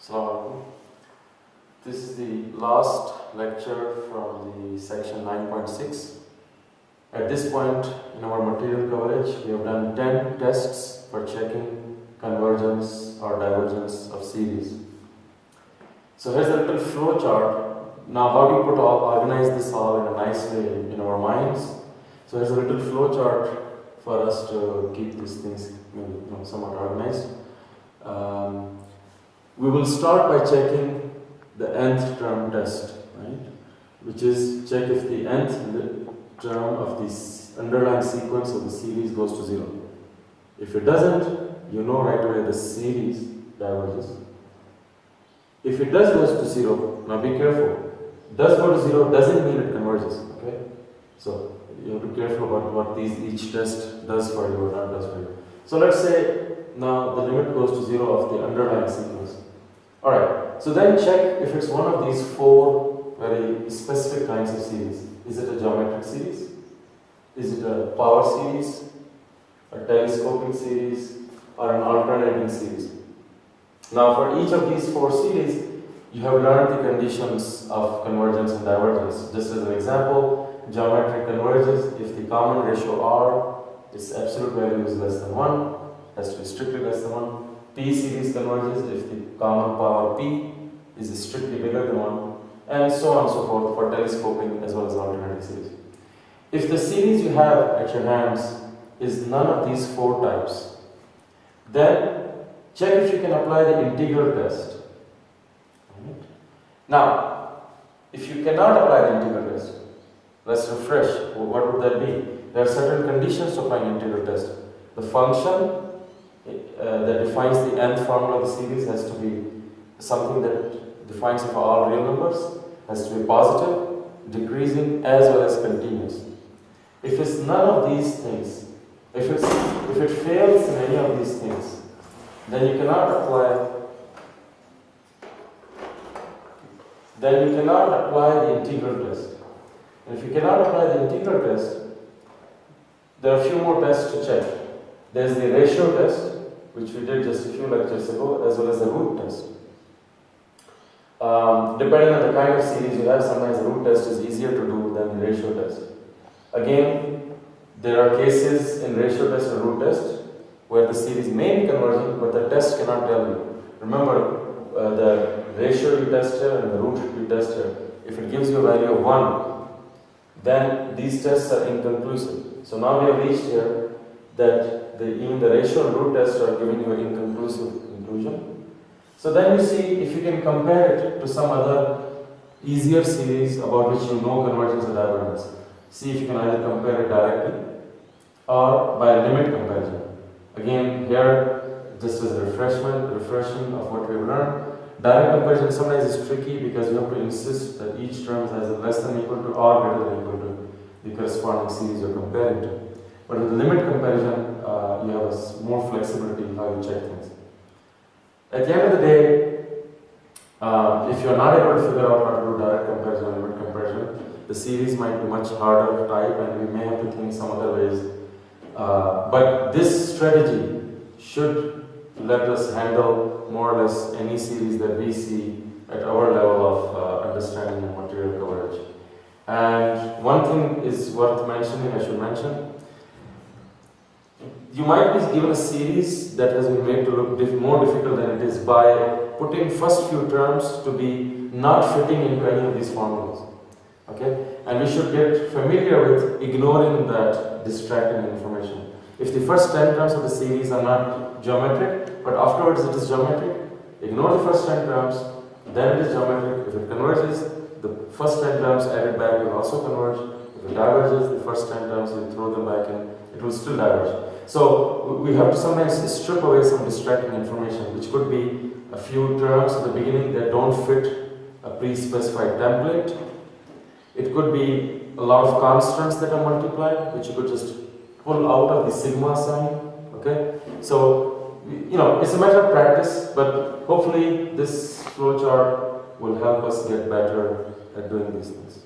Assalamu alaikum. This is the last lecture from the section 9.6. At this point in our material coverage, we have done 10 tests for checking convergence or divergence of series. So here's a little flow chart. Now how do you organize this all in a nice way in our minds? So here's a little flow chart for us to keep these things somewhat organized. We will start by checking the nth term test, right? Which is check if the nth term of this underlying sequence of the series goes to 0. If it doesn't, you know right away the series diverges. If it does goes to 0, now be careful. Does go to 0 doesn't mean it converges, okay? So you have to be careful about what each test does for you or not does for you. So let's say now the limit goes to 0 of the underlying sequence. Alright, so then check if it's one of these 4 very specific kinds of series. Is it a geometric series? Is it a power series? A telescoping series? Or an alternating series? Now for each of these 4 series, you have learned the conditions of convergence and divergence. Just as an example, geometric converges if the common ratio R, its absolute value is less than 1, has to be strictly less than 1. P series converges if the common power P is strictly bigger than 1, and so on and so forth for telescoping as well as alternating series. If the series you have at your hands is none of these 4 types, then check if you can apply the integral test. Right. Now, if you cannot apply the integral test, let's refresh. What would that be? There are certain conditions to applying integral test. The function that defines the nth formula of the series has to be something that defines it for all real numbers, has to be positive, decreasing, as well as continuous. If it's none of these things, if it fails in any of these things, then you cannot apply the integral test. And if you cannot apply the integral test, there are a few more tests to check. There's the ratio test, which we did just a few lectures ago, as well as the root test. Depending on the kind of series you have, sometimes the root test is easier to do than the ratio test. Again, there are cases in ratio test and root test where the series may be converging, but the test cannot tell you. Remember, the ratio you test here and the root you test here, if it gives you a value of 1, then these tests are inconclusive. So now we have reached here that even the ratio and root tests are giving you an inconclusive conclusion. So then you see if you can compare it to some other easier series about which you know convergence or divergence. See if you can either compare it directly or by a limit comparison. Again, here, just as a refreshing of what we've learned, direct comparison sometimes is tricky because you have to insist that each term has a less than equal to or greater than equal to the corresponding series you're comparing to. But with the limit comparison, you have more flexibility in how you check things. At the end of the day, if you're not able to figure out how to do direct comparison or limit comparison, the series might be much harder to type and we may have to think some other ways. But this strategy should let us handle more or less any series that we see at our level of understanding and material coverage. And one thing is worth mentioning, I should mention. You might be given a series that has been made to look more difficult than it is by putting first few terms to be not fitting into any of these formulas. Okay? And we should get familiar with ignoring that distracting information. If the first 10 terms of the series are not geometric, but afterwards it is geometric, ignore the first 10 terms, then it is geometric. If it converges, the first 10 terms added back will also converge. If it diverges, the first 10 terms will throw them back in, it will still diverge. So we have to sometimes strip away some distracting information, which could be a few terms at the beginning that don't fit a pre-specified template. It could be a lot of constants that are multiplied, which you could just pull out of the sigma sign. Okay, so it's a matter of practice, but hopefully this flowchart will help us get better at doing these things.